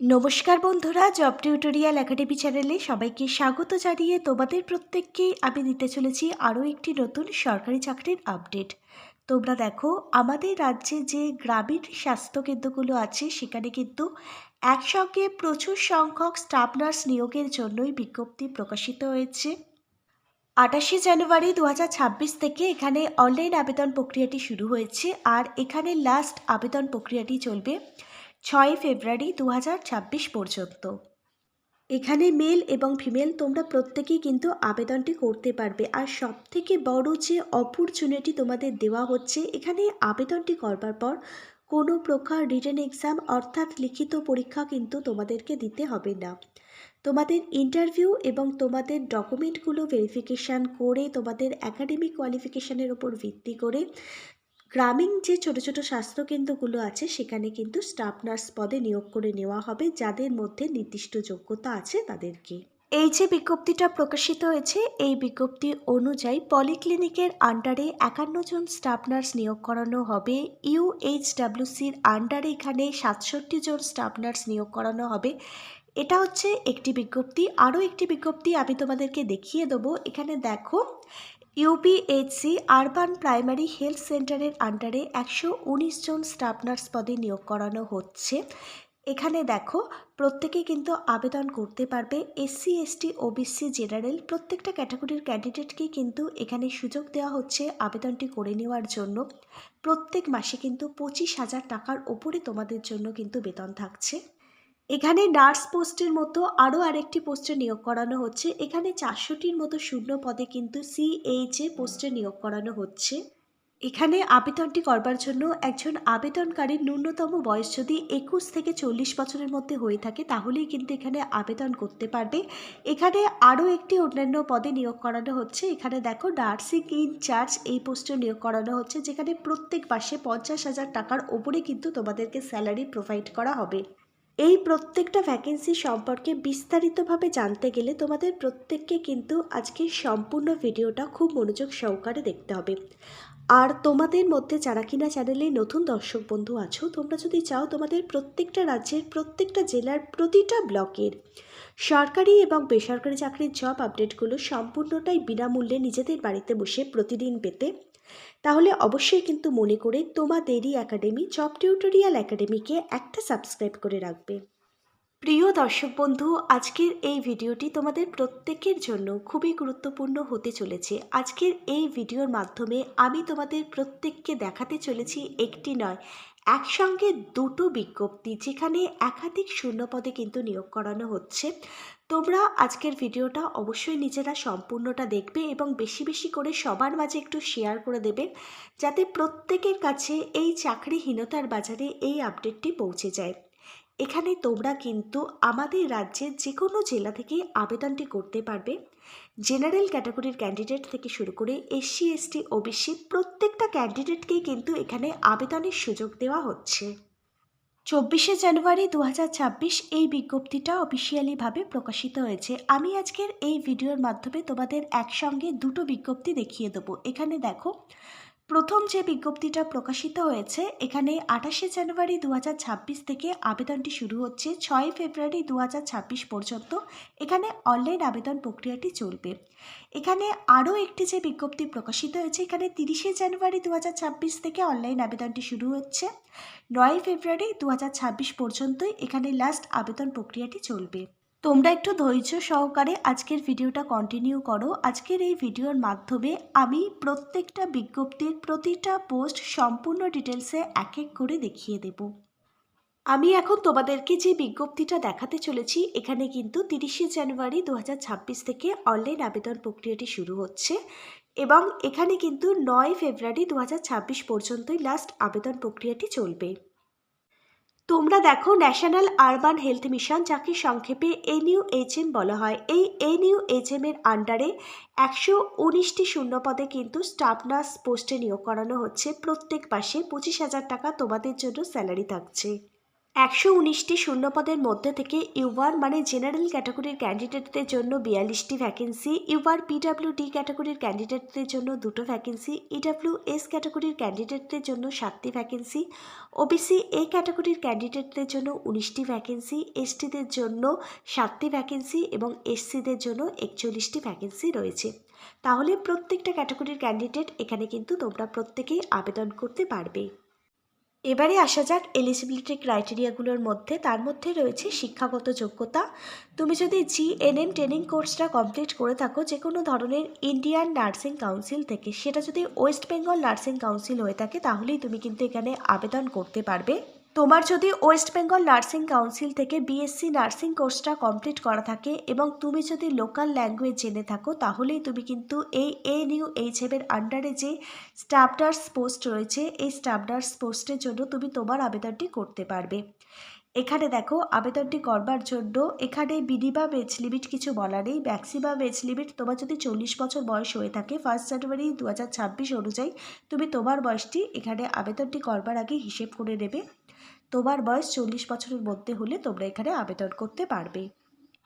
নমস্কার বন্ধুরা, job tutorial academy চ্যানেলে সবাইকে স্বাগত জানিয়ে তোমাদের প্রত্যেককেই আমি দিতে চলেছি আরও একটি নতুন সরকারি চাকরির আপডেট। তোমরা দেখো, আমাদের রাজ্যে যে গ্রামীণ স্বাস্থ্যকেন্দ্রগুলো আছে সেখানে কিন্তু একসঙ্গে প্রচুর সংখ্যক স্টাফ নার্স নিয়োগের জন্যই বিজ্ঞপ্তি প্রকাশিত হয়েছে। 28 জানুয়ারি 2026 থেকে এখানে অনলাইন আবেদন প্রক্রিয়াটি শুরু হয়েছে, আর এখানে লাস্ট আবেদন প্রক্রিয়াটি চলবে 6 ফেব্রুয়ারি 2026 পর্যন্ত। এখানে মেল এবং ফিমেল তোমরা প্রত্যেকেই কিন্তু আবেদনটি করতে পারবে। আর সবথেকে বড় যে অপরচুনিটি তোমাদের দেওয়া হচ্ছে, এখানে আবেদনটি করবার পর কোনো প্রকার রিটেন এক্সাম অর্থাৎ লিখিত পরীক্ষা কিন্তু তোমাদেরকে দিতে হবে না। তোমাদের ইন্টারভিউ এবং তোমাদের ডকুমেন্টগুলো ভেরিফিকেশান করে তোমাদের একাডেমিক কোয়ালিফিকেশানের ওপর ভিত্তি করে গ্রামীণ যে ছোটো ছোটো স্বাস্থ্যকেন্দ্রগুলো আছে সেখানে কিন্তু স্টাফ নার্স পদে নিয়োগ করে নেওয়া হবে, যাদের মধ্যে নির্দিষ্ট যোগ্যতা আছে তাদেরকে। এই যে বিজ্ঞপ্তিটা প্রকাশিত হয়েছে, এই বিজ্ঞপ্তি অনুযায়ী পলিক্লিনিকের আন্ডারে 51 জন স্টাফ নার্স নিয়োগ করানো হবে। ইউএইচডব্লিউসির আন্ডারে এখানে 67 জন স্টাফ নার্স নিয়োগ করানো হবে। এটা হচ্ছে একটি বিজ্ঞপ্তি। আরও একটি বিজ্ঞপ্তি আমি তোমাদেরকে দেখিয়ে দেবো। এখানে দেখো, ইউপিএইচসি আরবান প্রাইমারি হেলথ সেন্টারের আন্ডারে 119 জন স্টাফ নার্স পদে নিয়োগ করানো হচ্ছে। এখানে দেখো, প্রত্যেকেই কিন্তু আবেদন করতে পারবে। এসসি, এসটি, ওবিসি, জেনারেল প্রত্যেকটা ক্যাটাগরির ক্যান্ডিডেটকেই কিন্তু এখানে সুযোগ দেওয়া হচ্ছে আবেদনটি করে নেওয়ার জন্য। প্রত্যেক মাসে কিন্তু 25,000 টাকার ওপরে তোমাদের জন্য কিন্তু বেতন থাকছে। এখানে নার্স পোস্টের মতো আরও আরেকটি পোস্টে নিয়োগ করানো হচ্ছে। এখানে 400টির মতো শূন্য পদে কিন্তু সিএইচএ পোস্টে নিয়োগ করানো হচ্ছে। এখানে আবেদনটি করবার জন্য একজন আবেদনকারীর ন্যূনতম বয়স যদি 21 থেকে 40 বছরের মধ্যে হয়ে থাকে তাহলেই কিন্তু এখানে আবেদন করতে পারবে। এখানে আরও একটি অন্যান্য পদে নিয়োগ করানো হচ্ছে। এখানে দেখো, নার্সিং ইনচার্জ এই পোস্টে নিয়োগ করানো হচ্ছে, যেখানে প্রত্যেক মাসে 50,000 টাকার ওপরে কিন্তু তোমাদেরকে স্যালারি প্রোভাইড করা হবে। এই প্রত্যেকটা ভ্যাকেন্সি সম্পর্কে বিস্তারিতভাবে জানতে গেলে তোমাদের প্রত্যেককে কিন্তু আজকের সম্পূর্ণ ভিডিওটা খুব মনোযোগ সহকারে দেখতে হবে। আর তোমাদের মধ্যে যারা কিনা চ্যানেলে নতুন দর্শক বন্ধু আছো, তোমরা যদি চাও তোমাদের প্রত্যেকটা রাজ্যের প্রত্যেকটা জেলার প্রতিটা ব্লকের সরকারি এবং বেসরকারি চাকরির জব আপডেটগুলো সম্পূর্ণটাই বিনামূল্যে নিজেদের বাড়িতে বসে প্রতিদিন পেতে, তাহলে অবশ্যই কিন্তু মনে করে তোমাদেরই একাডেমি জব টিউটোরিয়াল একাডেমিকে একটা সাবস্ক্রাইব করে রাখবে। প্রিয় দর্শক বন্ধু, আজকের এই ভিডিওটি তোমাদের প্রত্যেকের জন্য খুবই গুরুত্বপূর্ণ হতে চলেছে। আজকের এই ভিডিওর মাধ্যমে আমি তোমাদের প্রত্যেককে দেখাতে চলেছি একটি নয়, একসঙ্গে দুটো বিজ্ঞপ্তি, যেখানে একাধিক শূন্যপদে কিন্তু নিয়োগ করানো হচ্ছে। তোমরা আজকের ভিডিওটা অবশ্যই নিজেরা সম্পূর্ণটা দেখবে এবং বেশি বেশি করে সবার মাঝে একটু শেয়ার করে দেবে, যাতে প্রত্যেকের কাছে এই চাকরিহীনতার বাজারে এই আপডেটটি পৌঁছে যায়। এখানে তোমরা কিন্তু আমাদের রাজ্যের যে কোনো জেলা থেকে আবেদনটি করতে পারবে। জেনারেল ক্যাটাগরির ক্যান্ডিডেট থেকে শুরু করে এসসি, এসটি, ওবিসি প্রত্যেকটা ক্যান্ডিডেটকেই কিন্তু এখানে আবেদনের সুযোগ দেওয়া হচ্ছে। 24 জানুয়ারি 2026 এই বিজ্ঞপ্তিটা অফিসিয়ালিভাবে প্রকাশিত হয়েছে। আমি আজকের এই ভিডিওর মাধ্যমে তোমাদের একসঙ্গে দুটো বিজ্ঞপ্তি দেখিয়ে দেবো। এখানে দেখো, প্রথম যে বিজ্ঞপ্তিটা প্রকাশিত হয়েছে, এখানে 28 জানুয়ারি 2026 থেকে আবেদনটি শুরু হচ্ছে 6 ফেব্রুয়ারি 2026 পর্যন্ত। এখানে অনলাইন আবেদন প্রক্রিয়াটি চলবে। এখানে আরও একটি যে বিজ্ঞপ্তি প্রকাশিত হয়েছে, এখানে 30 জানুয়ারি 2026 থেকে অনলাইন আবেদনটি শুরু হচ্ছে। 9 ফেব্রুয়ারি 2026 পর্যন্তই এখানে লাস্ট আবেদন প্রক্রিয়াটি চলবে। তোমরা একটু ধৈর্য সহকারে আজকের ভিডিওটা কন্টিনিউ করো। আজকের এই ভিডিওর মাধ্যমে আমি প্রত্যেকটা বিজ্ঞপ্তির প্রতিটা পোস্ট সম্পূর্ণ ডিটেলসে এক এক করে দেখিয়ে দেব। আমি এখন তোমাদেরকে যে বিজ্ঞপ্তিটা দেখাতে চলেছি, এখানে কিন্তু 30 জানুয়ারি 2026 থেকে অনলাইন আবেদন প্রক্রিয়াটি শুরু হচ্ছে এবং এখানে কিন্তু 9 ফেব্রুয়ারি 2026 পর্যন্তই লাস্ট আবেদন প্রক্রিয়াটি চলবে। তোমরা দেখো, ন্যাশনাল আরবান হেলথ মিশন, যাকে সংক্ষেপে NUHM বলা হয়, এই NUHM এর আন্ডারে 119টি শূন্যপদে কিন্তু স্টাফ নার্স পোস্টে নিয়োগ করানো হচ্ছে। প্রত্যেক মাসে 25,000 টাকা তোমাদের জন্য স্যালারি থাকছে। 119টি শূন্যপদের মধ্যে থেকে ইউ1 মানে জেনারেল ক্যাটাগরির ক্যান্ডিডেটদের জন্য 42টি ভ্যাকেন্সি, ইউ1 পিডাব্লিউডি ক্যাটাগরির ক্যান্ডিডেটদের জন্য 2টো ভ্যাকেন্সি, ইডাব্লিউএস ক্যাটাগরির ক্যান্ডিডেটদের জন্য 7টি ভ্যাকেন্সি, ওবিসি এ ক্যাটাগরির ক্যান্ডিডেটদের জন্য 19টি ভ্যাকেন্সি, এসটিদের জন্য 7টি ভ্যাকেন্সি এবং এসসিদের জন্য 41টি ভ্যাকেন্সি রয়েছে। তাহলে প্রত্যেকটা ক্যাটাগরির ক্যান্ডিডেট এখানে কিন্তু তোমরা প্রত্যেকেই আবেদন করতে পারবে। এবারে আসা যাক এলিজিবিলিটি ক্রাইটেরিয়াগুলোর মধ্যে। তার মধ্যে রয়েছে শিক্ষাগত যোগ্যতা। তুমি যদি জিএনএম ট্রেনিং কোর্সটা কমপ্লিট করে থাকো যে কোনো ধরনের ইন্ডিয়ান নার্সিং কাউন্সিল থেকে, সেটা যদি ওয়েস্ট বেঙ্গল নার্সিং কাউন্সিল হয়ে থাকে তাহলেই তুমি কিন্তু এখানে আবেদন করতে পারবে। তোমার যদি ওয়েস্ট বেঙ্গল নার্সিং কাউন্সিল থেকে বিএসসি নার্সিং কোর্সটা কমপ্লিট করা থাকে এবং তুমি যদি লোকাল ল্যাঙ্গুয়েজ জেনে থাকো তাহলেই তুমি কিন্তু এই এনইউএইচএম এর আন্ডারে যে স্টাফ নার্স পোস্ট রয়েছে এই স্টাফ নার্স পোস্টের জন্য তুমি তোমার আবেদনটি করতে পারবে। এখানে দেখো আবেদনটি করবার জন্য এখানে মিনিমাম এজ লিমিট কিছু বলা নেই, ম্যাক্সিমাম এজ লিমিট তোমার যদি 40 বছর বয়স হয়ে থাকে 1 জানুয়ারি 2026 অনুযায়ী তুমি তোমার বয়সটি এখানে আবেদনটি করবার আগে হিসেব করে নেবে। তোমার বয়স 40 বছরের মধ্যে হলে তোমরা এখানে আবেদন করতে পারবে।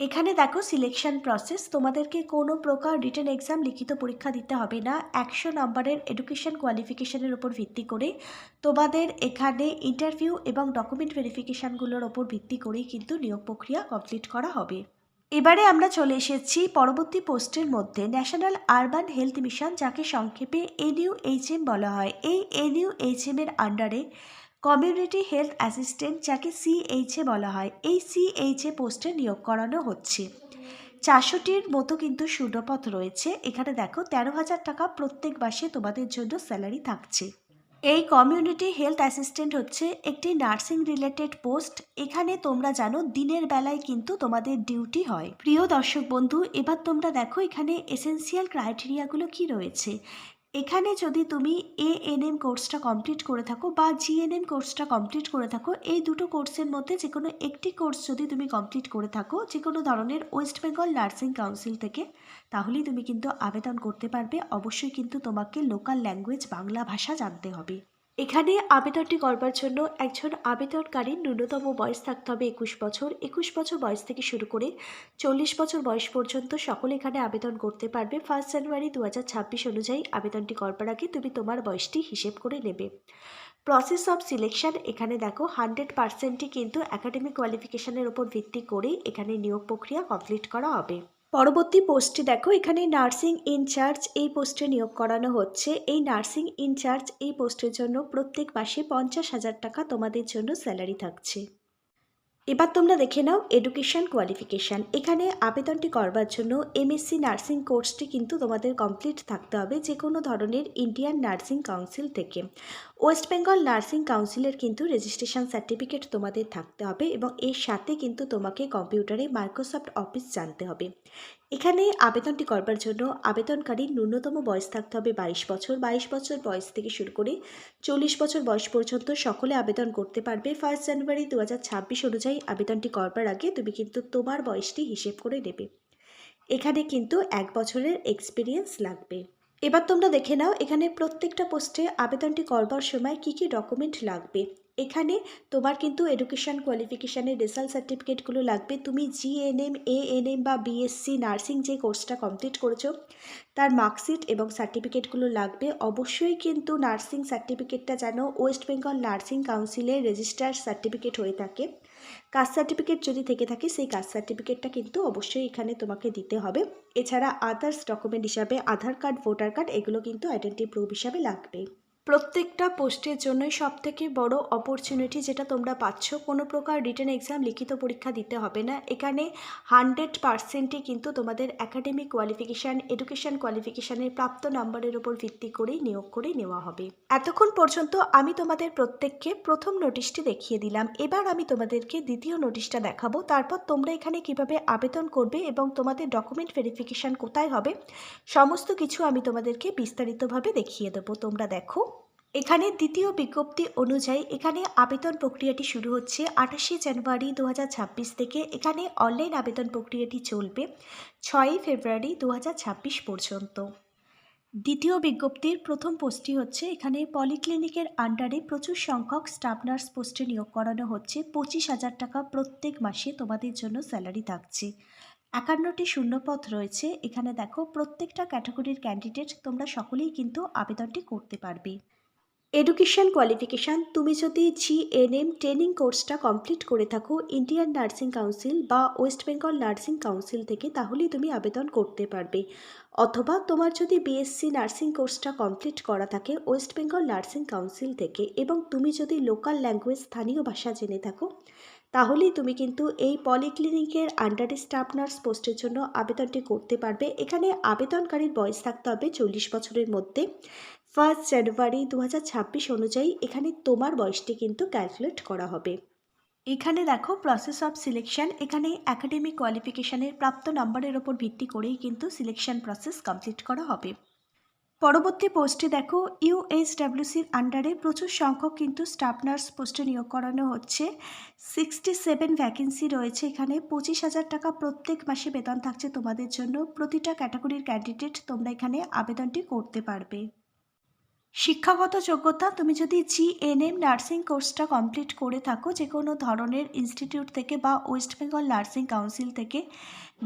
এখানে দেখো সিলেকশন প্রসেস, তোমাদেরকে কোনো প্রকার রিটেন এক্সাম লিখিত পরীক্ষা দিতে হবে না। 100 নম্বরের এডুকেশন কোয়ালিফিকেশনের উপর ভিত্তি করে তোমাদের এখানে ইন্টারভিউ এবং ডকুমেন্ট ভেরিফিকেশানগুলোর ওপর ভিত্তি করেই কিন্তু নিয়োগ প্রক্রিয়া কমপ্লিট করা হবে। এবারে আমরা চলে এসেছি পরবর্তী পোস্টের মধ্যে, ন্যাশনাল আরবান হেলথ মিশন, যাকে সংক্ষেপে এনইউএইচএম বলা হয়। এই এনইউএইচএম এর আন্ডারে কমিউনিটি হেলথ অ্যাসিস্ট্যান্ট, যাকে সিএইচএ বলা হয়, এই সিএইচএ পোস্টে নিয়োগ করানো হচ্ছে। 400টির মতো কিন্তু শূন্যপদ রয়েছে। এখানে দেখো 13,000 টাকা প্রত্যেক মাসে তোমাদের জন্য স্যালারি থাকছে। এই কমিউনিটি হেলথ অ্যাসিস্ট্যান্ট হচ্ছে একটি নার্সিং রিলেটেড পোস্ট। এখানে তোমরা জানো দিনের বেলায় কিন্তু তোমাদের ডিউটি হয়। প্রিয় দর্শক বন্ধু, এবার তোমরা দেখো এখানে এসেনশিয়াল ক্রাইটেরিয়াগুলো কি রয়েছে। এখানে যদি তুমি এএনএম কোর্সটা কমপ্লিট করে থাকো বা জিএনএম কোর্সটা কমপ্লিট করে থাকো, এই দুটো কোর্সের মধ্যে যে কোনো একটি কোর্স যদি তুমি কমপ্লিট করে থাকো যে কোনো ধরনের ওয়েস্ট বেঙ্গল নার্সিং কাউন্সিল থেকে, তাহলেই তুমি কিন্তু আবেদন করতে পারবে। অবশ্যই কিন্তু তোমাকে লোকাল ল্যাঙ্গুয়েজ বাংলা ভাষা জানতে হবে। এখানে আবেদনটি করবার জন্য একজন আবেদনকারীর ন্যূনতম বয়স থাকতে হবে 21 বছর। 21 বছর বয়স থেকে শুরু করে 40 বছর বয়স পর্যন্ত সকলে এখানে আবেদন করতে পারবে। 1 জানুয়ারি 2026 অনুযায়ী আবেদনটি করবার আগে তুমি তোমার বয়সটি হিসেব করে নেবে। প্রসেস অফ সিলেকশন, এখানে দেখো 100%ই কিন্তু একাডেমিক কোয়ালিফিকেশনের ওপর ভিত্তি করেই এখানে নিয়োগ প্রক্রিয়া কমপ্লিট করা হবে। পরবর্তী পোস্টটি দেখো, এখানে নার্সিং ইনচার্জ এই পোস্টে নিয়োগ করানো হচ্ছে। এই নার্সিং ইনচার্জ এই পোস্টের জন্য প্রত্যেক মাসে 50,000 টাকা তোমাদের জন্য স্যালারি থাকছে। এবার তোমরা দেখে নাও এডুকেশন কোয়ালিফিকেশান। এখানে আবেদনটি করবার জন্য এমএসসি নার্সিং কোর্সটি কিন্তু তোমাদের কমপ্লিট থাকতে হবে যে কোনো ধরনের ইন্ডিয়ান নার্সিং কাউন্সিল থেকে। ওয়েস্ট বেঙ্গল নার্সিং কাউন্সিলের কিন্তু রেজিস্ট্রেশন সার্টিফিকেট তোমাদের থাকতে হবে এবং এর সাথে কিন্তু তোমাকে কম্পিউটারে মাইক্রোসফট অফিস জানতে হবে। এখানে আবেদনটি করবার জন্য আবেদনকারীর ন্যূনতম বয়স থাকতে হবে 22 বছর। 22 বছর বয়স থেকে শুরু করে 40 বছর বয়স পর্যন্ত সকলে আবেদন করতে পারবে। 1 জানুয়ারি 2026 অনুযায়ী আবেদনটি করবার আগে তুমি কিন্তু তোমার বয়সটি হিসেব করে নেবে। এখানে কিন্তু 1 বছরের এক্সপিরিয়েন্স লাগবে। এবার তোমরা দেখে নাও এখানে প্রত্যেকটা পোস্টে আবেদনটি করবার সময় কি কি ডকুমেন্ট লাগবে। এখানে তোমার কিন্তু এডুকেশন কোয়ালিফিকেশানের রেজাল্ট সার্টিফিকেটগুলো লাগবে। তুমি জিএনএম এএনএম বা বিএসসি নার্সিং যে কোর্সটা কমপ্লিট করেছো তার মার্কশিট এবং সার্টিফিকেটগুলো লাগবে। অবশ্যই কিন্তু নার্সিং সার্টিফিকেটটা যেন ওয়েস্ট বেঙ্গল নার্সিং কাউন্সিলের রেজিস্টার সার্টিফিকেট হয়ে থাকে। কাস্ট সার্টিফিকেট যদি থেকে থাকে সেই কাস্ট সার্টিফিকেটটা কিন্তু অবশ্যই এখানে তোমাকে দিতে হবে। এছাড়া আদার্স ডকুমেন্ট হিসাবে আধার কার্ড, ভোটার কার্ড এগুলো কিন্তু আইডেন্টি প্রুফ হিসাবে লাগবে। প্রত্যেকটা পোস্টের জন্যই সবথেকে বড় অপরচুনিটি যেটা তোমরা পাচ্ছ, কোনো প্রকার রিটেন এক্সাম লিখিত পরীক্ষা দিতে হবে না। এখানে 100%ই কিন্তু তোমাদের একাডেমিক কোয়ালিফিকেশান, এডুকেশন কোয়ালিফিকেশানের প্রাপ্ত নম্বরের উপর ভিত্তি করেই নিয়োগ করে নেওয়া হবে। এতক্ষণ পর্যন্ত আমি তোমাদের প্রত্যেককে প্রথম নোটিশটি দেখিয়ে দিলাম। এবার আমি তোমাদেরকে দ্বিতীয় নোটিশটা দেখাবো। তারপর তোমরা এখানে কিভাবে আবেদন করবে এবং তোমাদের ডকুমেন্ট ভেরিফিকেশান কোথায় হবে সমস্ত কিছু আমি তোমাদেরকে বিস্তারিতভাবে দেখিয়ে দেবো। তোমরা দেখো এখানে দ্বিতীয় বিজ্ঞপ্তি অনুযায়ী এখানে আবেদন প্রক্রিয়াটি শুরু হচ্ছে 28 জানুয়ারি 2026 থেকে। এখানে অনলাইন আবেদন প্রক্রিয়াটি চলবে 6 ফেব্রুয়ারি 2026 পর্যন্ত। দ্বিতীয় বিজ্ঞপ্তির প্রথম পোস্টটি হচ্ছে এখানে পলিক্লিনিকের আন্ডারে প্রচুর সংখ্যক স্টাফ নার্স পোস্টে নিয়োগ করানো হচ্ছে। 25,000 টাকা প্রত্যেক মাসে তোমাদের জন্য স্যালারি থাকছে। 51টি শূন্যপদ রয়েছে। এখানে দেখো প্রত্যেকটা ক্যাটাগরির ক্যান্ডিডেট তোমরা সকলেই কিন্তু আবেদনটি করতে পারবে। এডুকেশন কোয়ালিফিকেশান, তুমি যদি জিএনএম ট্রেনিং কোর্সটা কমপ্লিট করে থাকো ইন্ডিয়ান নার্সিং কাউন্সিল বা ওয়েস্ট বেঙ্গল নার্সিং কাউন্সিল থেকে, তাহলেই তুমি আবেদন করতে পারবে। অথবা তোমার যদি বিএসসি নার্সিং কোর্সটা কমপ্লিট করা থাকে ওয়েস্ট বেঙ্গল নার্সিং কাউন্সিল থেকে এবং তুমি যদি লোকাল ল্যাঙ্গুয়েজ স্থানীয় ভাষা জেনে থাকো, তাহলেই তুমি কিন্তু এই পলিক্লিনিকের আন্ডারে স্টাফ নার্স পোস্টের জন্য আবেদনটি করতে পারবে। এখানে আবেদনকারীর বয়স থাকতে হবে 40 বছরের মধ্যে। 1 জানুয়ারি 2026 অনুযায়ী এখানে তোমার বয়সটি কিন্তু ক্যালকুলেট করা হবে। এখানে দেখো প্রসেস অফ সিলেকশন, এখানে একাডেমিক কোয়ালিফিকেশানের প্রাপ্ত নম্বরের ওপর ভিত্তি করেই কিন্তু সিলেকশন প্রসেস কমপ্লিট করা হবে। পরবর্তী পোস্টে দেখো ইউএসডব্লিউসির আন্ডারে প্রচুর সংখ্যক কিন্তু স্টাফ নার্স পোস্টে নিয়োগ করানো হচ্ছে। 67 ভ্যাকেন্সি রয়েছে এখানে। 25,000 টাকা প্রত্যেক মাসে বেতন থাকছে তোমাদের জন্য। প্রতিটা ক্যাটাগরির ক্যান্ডিডেট তোমরা এখানে আবেদনটি করতে পারবে। শিক্ষাগত যোগ্যতা, তুমি যদি জিএনএম নার্সিং কোর্সটা কমপ্লিট করে থাকো যে কোনো ধরনের ইনস্টিটিউট থেকে বা ওয়েস্ট বেঙ্গল নার্সিং কাউন্সিল থেকে,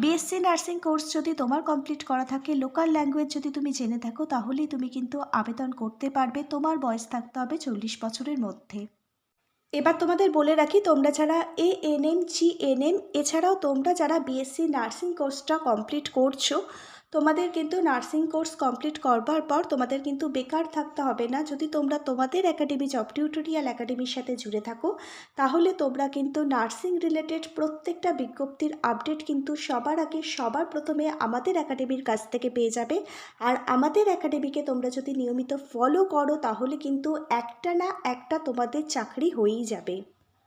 বিএসসি নার্সিং কোর্স যদি তোমার কমপ্লিট করা থাকে, লোকাল ল্যাঙ্গুয়েজ যদি তুমি জেনে থাকো, তাহলেই তুমি কিন্তু আবেদন করতে পারবে। তোমার বয়স থাকতে হবে 40 বছরের মধ্যে। এবার তোমাদের বলে রাখি, তোমরা যারা এএনএম জিএনএম এছাড়াও তোমরা যারা বিএসসি নার্সিং কোর্সটা কমপ্লিট করছো, তোমাদের কিন্তু নার্সিং কোর্স কমপ্লিট করবার পর তোমাদের কিন্তু বেকার থাকতে হবে না। যদি তোমরা তোমাদের একাডেমি জব টিউটোরিয়াল একাডেমির সাথে জুড়ে থাকো, তাহলে তোমরা কিন্তু নার্সিং রিলেটেড প্রত্যেকটা বিজ্ঞপ্তির আপডেট কিন্তু সবার আগে সবার প্রথমে আমাদের একাডেমির কাছ থেকে পেয়ে যাবে। আর আমাদের একাডেমিকে তোমরা যদি নিয়মিত ফলো করো, তাহলে কিন্তু একটা না একটা তোমাদের চাকরি হয়েই যাবে।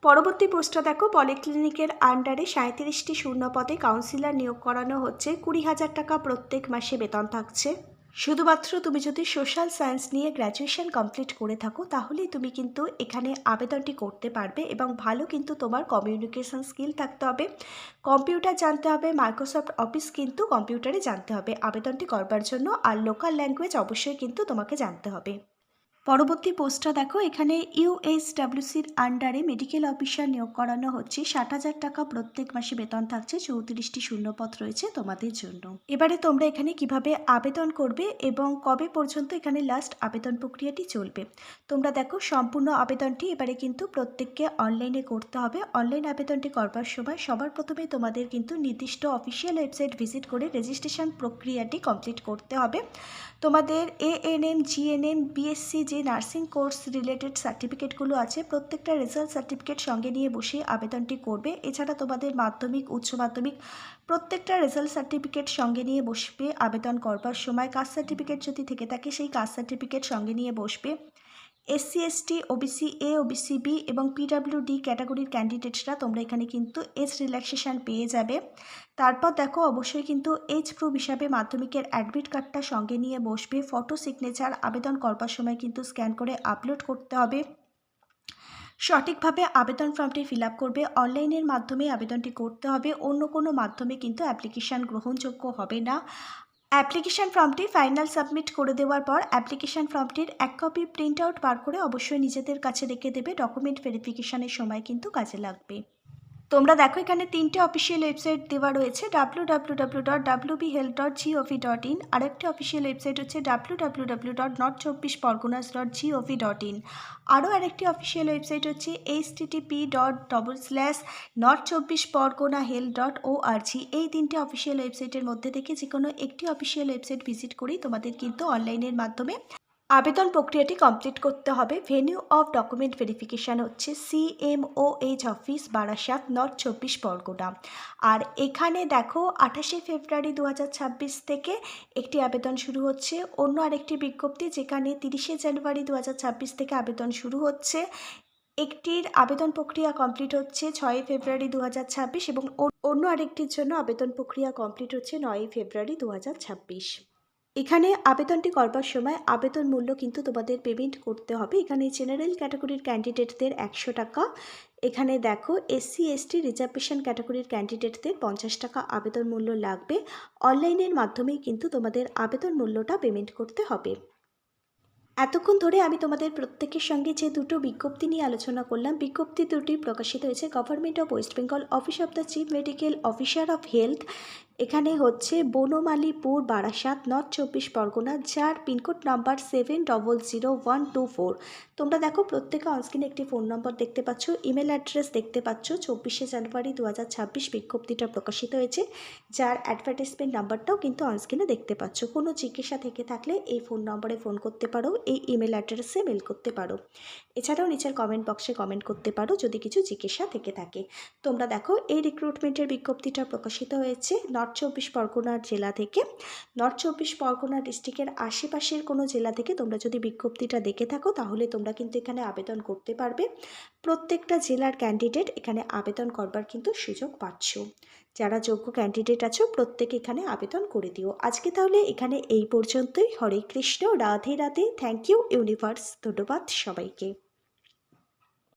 পরবর্তী পোস্টটা দেখো, পলিক্লিনিকের আন্ডারে 37টি শূন্য পদে কাউন্সিলর নিয়োগ করানো হচ্ছে। 20,000 টাকা প্রত্যেক মাসে বেতন থাকছে। শুধুমাত্র তুমি যদি সোশ্যাল সায়েন্স নিয়ে গ্র্যাজুয়েশন কমপ্লিট করে থাকো, তাহলেই তুমি কিন্তু এখানে আবেদনটি করতে পারবে এবং ভালো কিন্তু তোমার কমিউনিকেশন স্কিল থাকতে হবে, কম্পিউটার জানতে হবে, মাইক্রোসফট অফিস কিন্তু কম্পিউটারে জানতে হবে আবেদনটি করবার জন্য, আর লোকাল ল্যাঙ্গুয়েজ অবশ্যই কিন্তু তোমাকে জানতে হবে। পরবর্তী পোস্টটা দেখো, এখানে ইউএসডব্লিউসির আন্ডারে মেডিকেল অফিসার নিয়োগ করানো হচ্ছে। 60,000 টাকা প্রত্যেক মাসে বেতন থাকছে। 34টি শূন্যপদ রয়েছে তোমাদের জন্য। এবারে তোমরা এখানে কিভাবে আবেদন করবে এবং কবে পর্যন্ত এখানে লাস্ট আবেদন প্রক্রিয়াটি চলবে, তোমরা দেখো সম্পূর্ণ আবেদনটি এবারে কিন্তু প্রত্যেককে অনলাইনে করতে হবে। অনলাইন আবেদনটি করবার সময় সবার প্রথমে তোমাদের কিন্তু নির্দিষ্ট অফিসিয়াল ওয়েবসাইট ভিজিট করে রেজিস্ট্রেশন প্রক্রিয়াটি কমপ্লিট করতে হবে। তোমাদের এএনএম জিএনএম বিএসসি যে নার্সিং কোর্স রিলেটেড সার্টিফিকেটগুলো আছে, প্রত্যেকটা রেজাল্ট সার্টিফিকেট সঙ্গে নিয়ে বসে আবেদনটি করবে। এছাড়া তোমাদের মাধ্যমিক উচ্চ মাধ্যমিক প্রত্যেকটা রেজাল্ট সার্টিফিকেট সঙ্গে নিয়ে বসবে আবেদন করবার সময়। কাস্ট সার্টিফিকেট যদি থেকে থাকে সেই কাস্ট সার্টিফিকেট সঙ্গে নিয়ে বসবে। SC ST OBC A OBC B এবং পিডাব্লিউডি ক্যাটাগরির ক্যান্ডিডেটরা তোমরা এখানে কিন্তু এজ রিল্যাক্সেশন পেয়ে যাবে। তারপর দেখো অবশ্যই কিন্তু এজ প্রুফ হিসাবে মাধ্যমিকের অ্যাডমিট কার্ডটা সঙ্গে নিয়ে বসবে। ফটো সিগনেচার আবেদন করবার সময় কিন্তু স্ক্যান করে আপলোড করতে হবে। সঠিকভাবে আবেদন ফর্মটি ফিল আপ করবে। অনলাইনের মাধ্যমে আবেদনটি করতে হবে, অন্য কোনো মাধ্যমে কিন্তু অ্যাপ্লিকেশান গ্রহণযোগ্য হবে না। অ্যাপ্লিকেশান ফর্মটি ফাইনাল সাবমিট করে দেওয়ার পর অ্যাপ্লিকেশান ফর্মটির এক কপি প্রিন্ট আউট বার করে অবশ্যই নিজেদের কাছে রেখে দেবে, ডকুমেন্ট ভেরিফিকেশানের সময় কিন্তু কাজে লাগবে। তোমরা দেখো এখানে 3টে অফিসিয়াল ওয়েবসাইট দেওয়া রয়েছে, www.wbhealth.gov.in, আরেকটি অফিসিয়াল ওয়েবসাইট হচ্ছে www.north24parganas.gov.in, আরও আরেকটি অফিসিয়াল ওয়েবসাইট হচ্ছে http://north24parganahealth.org। এই 3টে অফিসিয়াল ওয়েবসাইটের মধ্যে থেকে যে কোনো একটি অফিসিয়াল ওয়েবসাইট ভিজিট করেই তোমাদের কিন্তু অনলাইনের মাধ্যমে আবেদন প্রক্রিয়াটি কমপ্লিট করতে হবে। ভেন্যু অফ ডকুমেন্ট ভেরিফিকেশান হচ্ছে CMOH office, Barasat, North 24 Parganas. আর এখানে দেখো 28শে ফেব্রুয়ারি 2026 থেকে একটি আবেদন শুরু হচ্ছে। অন্য আরেকটি বিজ্ঞপ্তি যেখানে 30শে জানুয়ারি 2026 থেকে আবেদন শুরু হচ্ছে। একটির আবেদন প্রক্রিয়া কমপ্লিট হচ্ছে 6 ফেব্রুয়ারি 2026 এবং অন্য আরেকটির জন্য আবেদন প্রক্রিয়া কমপ্লিট হচ্ছে 9 ফেব্রুয়ারি 2026। এখানে আবেদনটি করবার সময় আবেদন মূল্য কিন্তু তোমাদের পেমেন্ট করতে হবে। এখানে জেনারেল ক্যাটাগরির ক্যান্ডিডেটদের 100 টাকা, এখানে দেখো এসসি এসটি রিজার্ভেশন ক্যাটাগরির ক্যান্ডিডেটদের 50 টাকা আবেদন মূল্য লাগবে। অনলাইনের মাধ্যমেই কিন্তু তোমাদের আবেদন মূল্যটা পেমেন্ট করতে হবে। এতক্ষণ ধরে আমি তোমাদের প্রত্যেকের সঙ্গে যে দুটো বিজ্ঞপ্তি নিয়ে আলোচনা করলাম, বিজ্ঞপ্তি দুটি প্রকাশিত হয়েছে government of West Bengal, office of the chief medical officer of health, এখানে হচ্ছে বনমালীপুর, বারাসাত, নর্থ 24 পরগনা, যার পিনকোড নাম্বার 700124। তোমরা দেখো প্রত্যেকে অনস্ক্রিনে একটি ফোন নম্বর দেখতে পাচ্ছ, ইমেল অ্যাড্রেস দেখতে পাচ্ছ। 24শে জানুয়ারি 2026 বিজ্ঞপ্তিটা প্রকাশিত হয়েছে, যার অ্যাডভার্টাইজমেন্ট নাম্বারটাও কিন্তু অনস্ক্রিনে দেখতে পাচ্ছ। কোনো জিজ্ঞাসা থেকে থাকলে এই ফোন নম্বরে ফোন করতে পারো, এই ইমেল অ্যাড্রেসে মেল করতে পারো। এছাড়াও নিচের কমেন্ট বক্সে কমেন্ট করতে পারো যদি কিছু জিজ্ঞাসা থেকে থাকে। তোমরা দেখো এই রিক্রুটমেন্টের বিজ্ঞপ্তিটা প্রকাশিত হয়েছে নর্থ 24 পরগনার জেলা থেকে। নর্থ 24 পরগনা ডিস্ট্রিক্টের আশেপাশের কোনো জেলা থেকে তোমরা যদি বিজ্ঞপ্তিটা দেখে থাকো তাহলে তোমরা কিন্তু এখানে আবেদন করতে পারবে। প্রত্যেকটা জেলার ক্যান্ডিডেট এখানে আবেদন করবার কিন্তু সুযোগ পাচ্ছ। যারা যোগ্য ক্যান্ডিডেট আছো প্রত্যেকে এখানে আবেদন করে দিও। আজকে তাহলে এখানে এই পর্যন্তই। Hare Krishna, Radhe Radhe, thank you universe, ধন্যবাদ সবাইকে।